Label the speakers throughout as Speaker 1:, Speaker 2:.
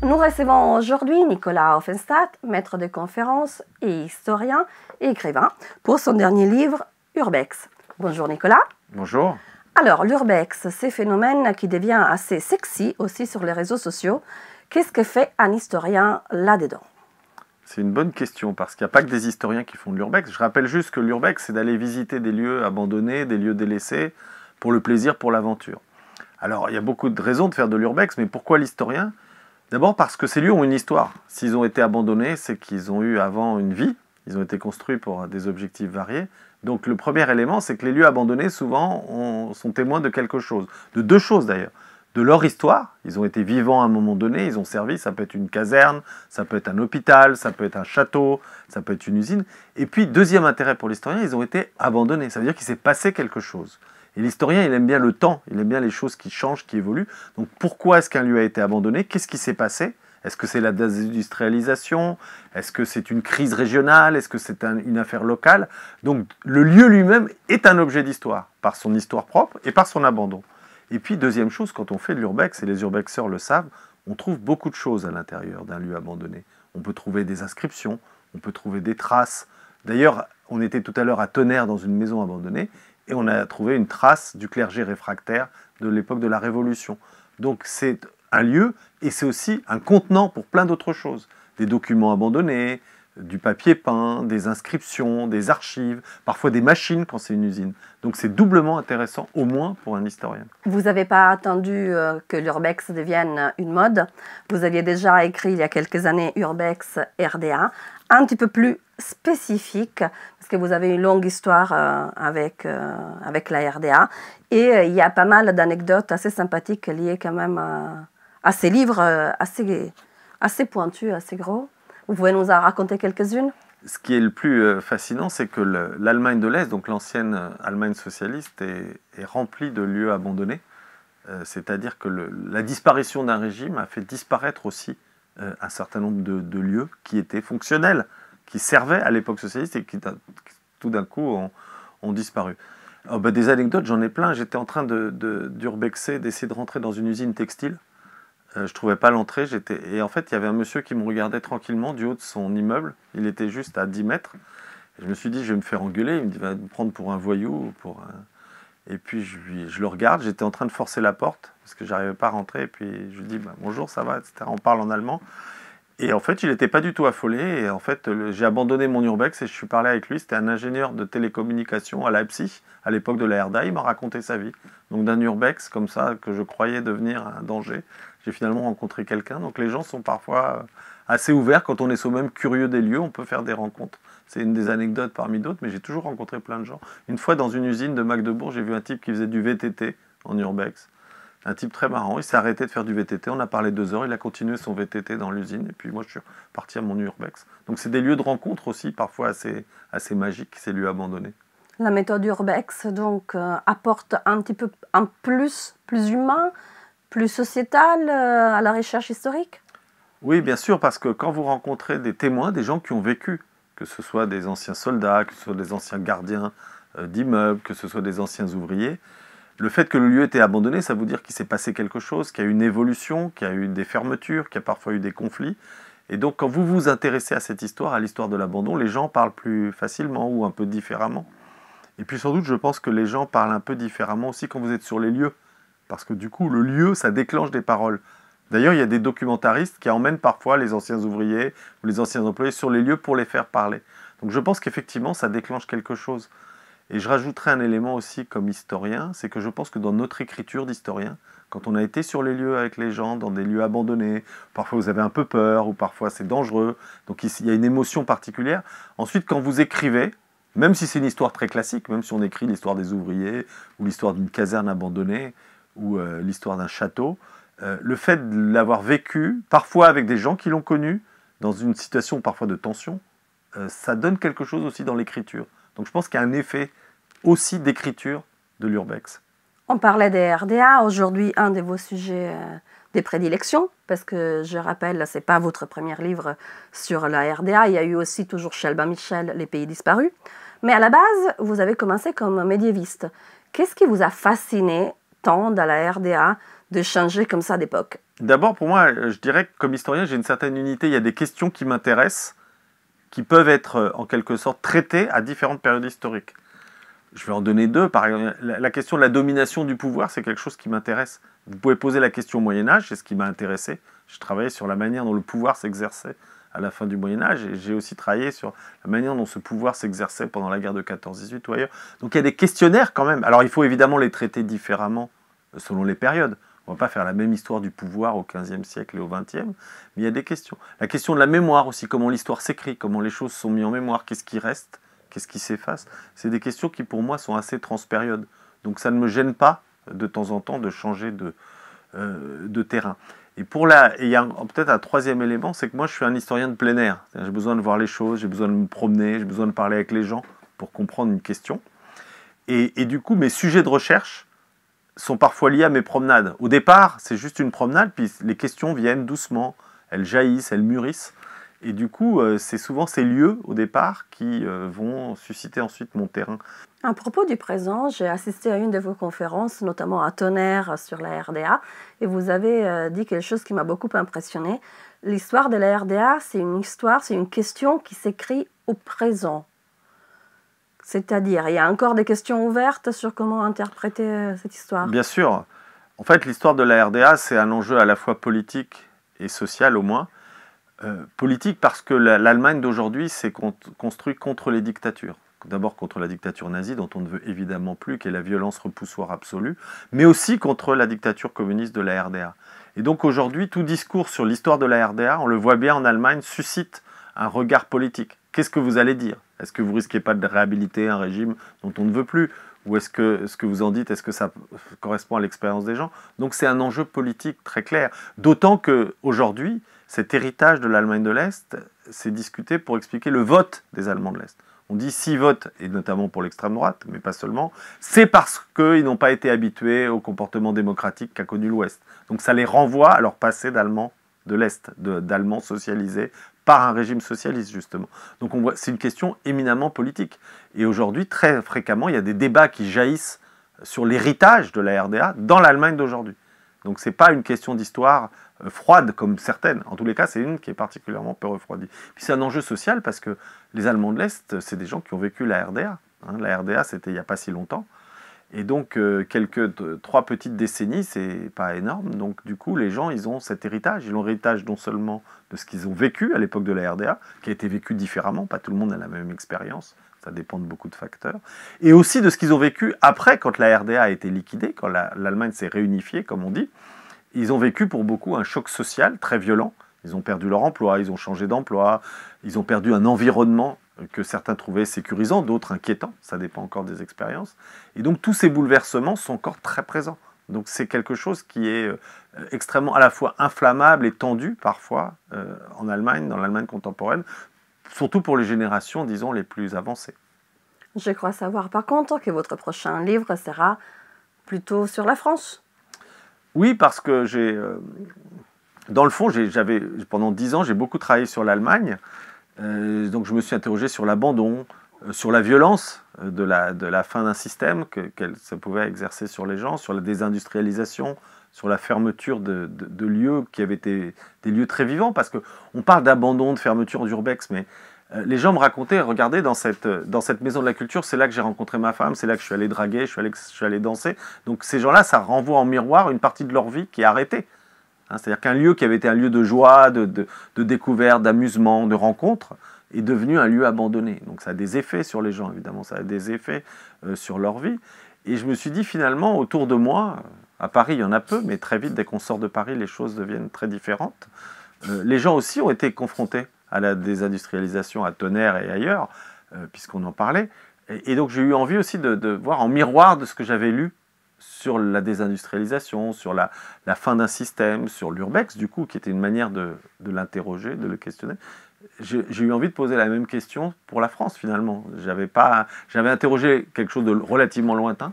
Speaker 1: Nous recevons aujourd'hui Nicolas Offenstadt, maître de conférences et historien et écrivain, pour son dernier livre, Urbex. Bonjour Nicolas.
Speaker 2: Bonjour.
Speaker 1: Alors, l'urbex, c'est un phénomène qui devient assez sexy aussi sur les réseaux sociaux. Qu'est-ce que fait un historien là-dedans?
Speaker 2: C'est une bonne question parce qu'il n'y a pas que des historiens qui font de l'urbex. Je rappelle juste que l'urbex, c'est d'aller visiter des lieux abandonnés, des lieux délaissés, pour le plaisir, pour l'aventure. Alors, il y a beaucoup de raisons de faire de l'urbex, mais pourquoi l'historien? D'abord parce que ces lieux ont une histoire. S'ils ont été abandonnés, c'est qu'ils ont eu avant une vie. Ils ont été construits pour des objectifs variés. Donc le premier élément, c'est que les lieux abandonnés, souvent, sont témoins de quelque chose. De deux choses d'ailleurs. De leur histoire. Ils ont été vivants à un moment donné, ils ont servi. Ça peut être une caserne, ça peut être un hôpital, ça peut être un château, ça peut être une usine. Et puis, deuxième intérêt pour l'historien, ils ont été abandonnés. Ça veut dire qu'il s'est passé quelque chose. Et l'historien, il aime bien le temps, il aime bien les choses qui changent, qui évoluent. Donc pourquoi est-ce qu'un lieu a été abandonné? Qu'est-ce qui s'est passé? Est-ce que c'est la désindustrialisation? Est-ce que c'est une crise régionale? Est-ce que c'est une affaire locale? Donc le lieu lui-même est un objet d'histoire, par son histoire propre et par son abandon. Et puis deuxième chose, quand on fait de l'urbex, et les urbexeurs le savent, on trouve beaucoup de choses à l'intérieur d'un lieu abandonné. On peut trouver des inscriptions, on peut trouver des traces. D'ailleurs, on était tout à l'heure à Tonnerre dans une maison abandonnée, et on a trouvé une trace du clergé réfractaire de l'époque de la Révolution. Donc c'est un lieu, et c'est aussi un contenant pour plein d'autres choses. Des documents abandonnés, du papier peint, des inscriptions, des archives, parfois des machines quand c'est une usine. Donc c'est doublement intéressant, au moins pour un historien.
Speaker 1: Vous n'avez pas attendu que l'urbex devienne une mode. Vous aviez déjà écrit il y a quelques années Urbex RDA, un petit peu plus spécifique, parce que vous avez une longue histoire avec la RDA. Et il y a pas mal d'anecdotes assez sympathiques liées quand même à ces livres assez pointus, assez gros. Vous pouvez nous en raconter quelques-unes?
Speaker 2: Ce qui est le plus fascinant, c'est que l'Allemagne de l'Est, donc l'ancienne Allemagne socialiste, est remplie de lieux abandonnés. C'est-à-dire que la disparition d'un régime a fait disparaître aussi un certain nombre de lieux qui étaient fonctionnels, qui servaient à l'époque socialiste et qui tout d'un coup ont disparu. Alors, des anecdotes, j'en ai plein. J'étais en train d'urbexer, d'essayer de rentrer dans une usine textile. Je ne trouvais pas l'entrée, et en fait il y avait un monsieur qui me regardait tranquillement du haut de son immeuble, il était juste à 10 mètres, et je me suis dit je vais me faire engueuler, il me dit va me prendre pour un voyou, et puis je le regarde, j'étais en train de forcer la porte, parce que je n'arrivais pas à rentrer, et puis je lui dis bonjour ça va, etc. On parle en allemand, et en fait il n'était pas du tout affolé, et en fait j'ai abandonné mon urbex et je suis parlé avec lui, c'était un ingénieur de télécommunications à Leipzig, à l'époque de la RDA, il m'a raconté sa vie, donc d'un urbex comme ça, que je croyais devenir un danger, j'ai finalement rencontré quelqu'un. Donc les gens sont parfois assez ouverts. Quand on est soi-même curieux des lieux, on peut faire des rencontres. C'est une des anecdotes parmi d'autres, mais j'ai toujours rencontré plein de gens. Une fois, dans une usine de Magdebourg, j'ai vu un type qui faisait du VTT en urbex. Un type très marrant. Il s'est arrêté de faire du VTT. On a parlé 2 heures. Il a continué son VTT dans l'usine. Et puis moi, je suis parti à mon urbex. Donc c'est des lieux de rencontre aussi, parfois assez magiques, ces lieux abandonnés.
Speaker 1: La méthode urbex, donc, apporte un petit peu un plus humain, plus sociétal à la recherche historique?
Speaker 2: Oui, bien sûr, parce que quand vous rencontrez des témoins, des gens qui ont vécu, que ce soit des anciens soldats, que ce soit des anciens gardiens d'immeubles, que ce soit des anciens ouvriers, le fait que le lieu était abandonné, ça veut dire qu'il s'est passé quelque chose, qu'il y a eu une évolution, qu'il y a eu des fermetures, qu'il y a parfois eu des conflits. Et donc quand vous vous intéressez à cette histoire, à l'histoire de l'abandon, les gens parlent plus facilement ou un peu différemment. Et puis sans doute, je pense que les gens parlent un peu différemment aussi quand vous êtes sur les lieux. Parce que du coup, le lieu, ça déclenche des paroles. D'ailleurs, il y a des documentaristes qui emmènent parfois les anciens ouvriers ou les anciens employés sur les lieux pour les faire parler. Donc je pense qu'effectivement, ça déclenche quelque chose. Et je rajouterai un élément aussi comme historien, c'est que je pense que dans notre écriture d'historien, quand on a été sur les lieux avec les gens, dans des lieux abandonnés, parfois vous avez un peu peur ou parfois c'est dangereux, donc il y a une émotion particulière. Ensuite, quand vous écrivez, même si c'est une histoire très classique, même si on écrit l'histoire des ouvriers ou l'histoire d'une caserne abandonnée, ou l'histoire d'un château, le fait de l'avoir vécu, parfois avec des gens qui l'ont connu, dans une situation parfois de tension, ça donne quelque chose aussi dans l'écriture. Donc je pense qu'il y a un effet aussi d'écriture de l'urbex.
Speaker 1: On parlait des RDA, aujourd'hui un de vos sujets des prédilections, parce que je rappelle, ce n'est pas votre premier livre sur la RDA, il y a eu aussi toujours chez Albin Michel, Les Pays Disparus. Mais à la base, vous avez commencé comme médiéviste. Qu'est-ce qui vous a fasciné temps dans la RDA de changer comme ça d'époque?
Speaker 2: D'abord, pour moi, je dirais que comme historien, j'ai une certaine unité. Il y a des questions qui m'intéressent, qui peuvent être en quelque sorte traitées à différentes périodes historiques. Je vais en donner deux. Par exemple, la question de la domination du pouvoir, c'est quelque chose qui m'intéresse. Vous pouvez poser la question au Moyen-Âge, c'est ce qui m'a intéressé. Je travaillais sur la manière dont le pouvoir s'exerçait à la fin du Moyen-Âge, et j'ai aussi travaillé sur la manière dont ce pouvoir s'exerçait pendant la guerre de 14-18 ou ailleurs. Donc il y a des questionnaires quand même. Alors il faut évidemment les traiter différemment selon les périodes. On ne va pas faire la même histoire du pouvoir au XVe siècle et au XXe, mais il y a des questions. La question de la mémoire aussi, comment l'histoire s'écrit, comment les choses sont mises en mémoire, qu'est-ce qui reste, qu'est-ce qui s'efface. C'est des questions qui pour moi sont assez transpériodes. Donc ça ne me gêne pas de temps en temps de changer de terrain. Et il y a peut-être un troisième élément, c'est que moi je suis un historien de plein air. J'ai besoin de voir les choses, j'ai besoin de me promener, j'ai besoin de parler avec les gens pour comprendre une question. Et du coup, mes sujets de recherche sont parfois liés à mes promenades. Au départ, c'est juste une promenade, puis les questions viennent doucement, elles jaillissent, elles mûrissent. Et du coup, c'est souvent ces lieux, au départ, qui vont susciter ensuite mon terrain.
Speaker 1: À propos du présent, j'ai assisté à une de vos conférences, notamment à Tonnerre sur la RDA, et vous avez dit quelque chose qui m'a beaucoup impressionné. L'histoire de la RDA, c'est une histoire, c'est une question qui s'écrit au présent. C'est-à-dire, il y a encore des questions ouvertes sur comment interpréter cette histoire?
Speaker 2: Bien sûr. En fait, l'histoire de la RDA, c'est un enjeu à la fois politique et social au moins. Politique parce que l'Allemagne d'aujourd'hui s'est construite contre les dictatures. D'abord contre la dictature nazie, dont on ne veut évidemment plus, qui est la violence repoussoire absolue, mais aussi contre la dictature communiste de la RDA. Et donc aujourd'hui, tout discours sur l'histoire de la RDA, on le voit bien en Allemagne, suscite un regard politique. Qu'est-ce que vous allez dire? Est-ce que vous risquez pas de réhabiliter un régime dont on ne veut plus? Ou est-ce que ce que vous en dites, est-ce que ça correspond à l'expérience des gens? Donc c'est un enjeu politique très clair. D'autant qu'aujourd'hui, cet héritage de l'Allemagne de l'Est s'est discuté pour expliquer le vote des Allemands de l'Est. On dit s'ils votent, et notamment pour l'extrême droite, mais pas seulement, c'est parce qu'ils n'ont pas été habitués au comportement démocratique qu'a connu l'Ouest. Donc ça les renvoie à leur passé d'Allemands de l'Est, d'Allemands socialisés par un régime socialiste, justement. Donc c'est une question éminemment politique. Et aujourd'hui, très fréquemment, il y a des débats qui jaillissent sur l'héritage de la RDA dans l'Allemagne d'aujourd'hui. Donc ce n'est pas une question d'histoire froide comme certaines. En tous les cas, c'est une qui est particulièrement peu refroidie. Puis c'est un enjeu social parce que les Allemands de l'Est, c'est des gens qui ont vécu la RDA. La RDA, c'était il n'y a pas si longtemps. Et donc, 3 petites décennies, c'est pas énorme. Donc, du coup, les gens, ils ont cet héritage. Ils ont l'héritage non seulement de ce qu'ils ont vécu à l'époque de la RDA, qui a été vécu différemment, pas tout le monde a la même expérience, ça dépend de beaucoup de facteurs, et aussi de ce qu'ils ont vécu après, quand la RDA a été liquidée, quand l'Allemagne s'est réunifiée, comme on dit. Ils ont vécu pour beaucoup un choc social très violent. Ils ont perdu leur emploi, ils ont changé d'emploi, ils ont perdu un environnement que certains trouvaient sécurisant, d'autres inquiétants, ça dépend encore des expériences. Et donc tous ces bouleversements sont encore très présents. Donc c'est quelque chose qui est extrêmement à la fois inflammable et tendu parfois en Allemagne, dans l'Allemagne contemporaine, surtout pour les générations, disons, les plus avancées.
Speaker 1: Je crois savoir par contre que votre prochain livre sera plutôt sur la France.
Speaker 2: Oui, parce que dans le fond, pendant 10 ans, j'ai beaucoup travaillé sur l'Allemagne. Donc je me suis interrogé sur l'abandon, sur la violence de la fin d'un système que ça pouvait exercer sur les gens, sur la désindustrialisation, sur la fermeture de lieux qui avaient été des lieux très vivants, parce qu'on parle d'abandon, de fermeture d'urbex, mais les gens me racontaient, regardez, dans cette maison de la culture, c'est là que j'ai rencontré ma femme, c'est là que je suis allé draguer, je suis allé danser. Donc ces gens-là, ça renvoie en miroir une partie de leur vie qui est arrêtée. C'est-à-dire qu'un lieu qui avait été un lieu de joie, de découverte, d'amusement, de rencontre, est devenu un lieu abandonné. Donc ça a des effets sur les gens, évidemment, ça a des effets sur leur vie. Et je me suis dit, finalement, autour de moi, à Paris, il y en a peu, mais très vite, dès qu'on sort de Paris, les choses deviennent très différentes. Les gens aussi ont été confrontés à la désindustrialisation à Tonnerre et ailleurs, puisqu'on en parlait. Et donc j'ai eu envie aussi de voir en miroir de ce que j'avais lu sur la désindustrialisation, sur la fin d'un système, sur l'urbex, du coup, qui était une manière de l'interroger, de le questionner. J'ai eu envie de poser la même question pour la France, finalement. J'avais interrogé quelque chose de relativement lointain,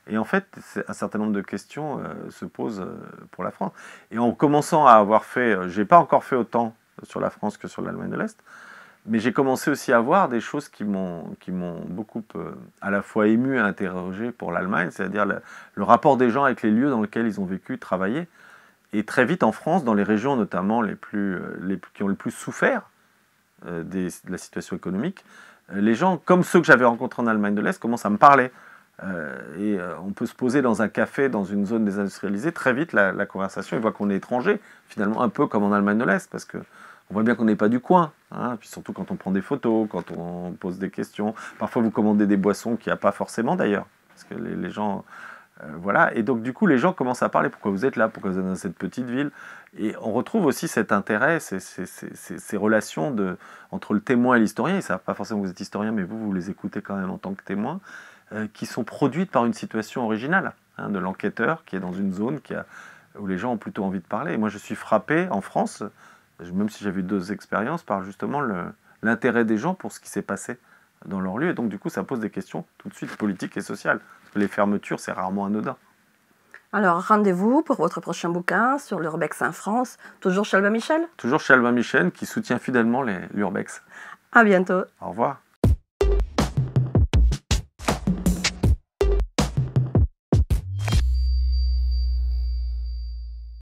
Speaker 2: et en fait, un certain nombre de questions se posent pour la France. Et en commençant à avoir fait, j'ai pas encore fait autant sur la France que sur l'Allemagne de l'Est, Mais j'ai commencé aussi à voir des choses qui m'ont beaucoup à la fois ému et interrogé pour l'Allemagne, c'est-à-dire le rapport des gens avec les lieux dans lesquels ils ont vécu, travaillé. Et très vite en France, dans les régions notamment qui ont le plus souffert de la situation économique, les gens, comme ceux que j'avais rencontrés en Allemagne de l'Est, commencent à me parler. On peut se poser dans un café, dans une zone désindustrialisée, très vite la conversation, ils voient qu'on est étranger, finalement un peu comme en Allemagne de l'Est, parce que on voit bien qu'on n'est pas du coin, hein, puis surtout quand on prend des photos, quand on pose des questions. Parfois vous commandez des boissons qu'il n'y a pas forcément d'ailleurs, parce que les gens... voilà, et donc du coup les gens commencent à parler, pourquoi vous êtes là, pourquoi vous êtes dans cette petite ville, et on retrouve aussi cet intérêt, ces relations entre le témoin et l'historien, ils ne savent pas forcément que vous êtes historien, mais vous les écoutez quand même en tant que témoin, qui sont produites par une situation originale, hein, de l'enquêteur qui est dans une zone où les gens ont plutôt envie de parler. Et moi je suis frappé en France, même si j'avais eu 2 expériences, par justement l'intérêt des gens pour ce qui s'est passé dans leur lieu, et donc du coup ça pose des questions tout de suite politiques et sociales. Les fermetures, c'est rarement anodin.
Speaker 1: Alors, rendez-vous pour votre prochain bouquin sur l'Urbex en France, toujours chez Albin Michel?
Speaker 2: Toujours chez Albin Michel, qui soutient fidèlement l'Urbex.
Speaker 1: À bientôt.
Speaker 2: Au revoir.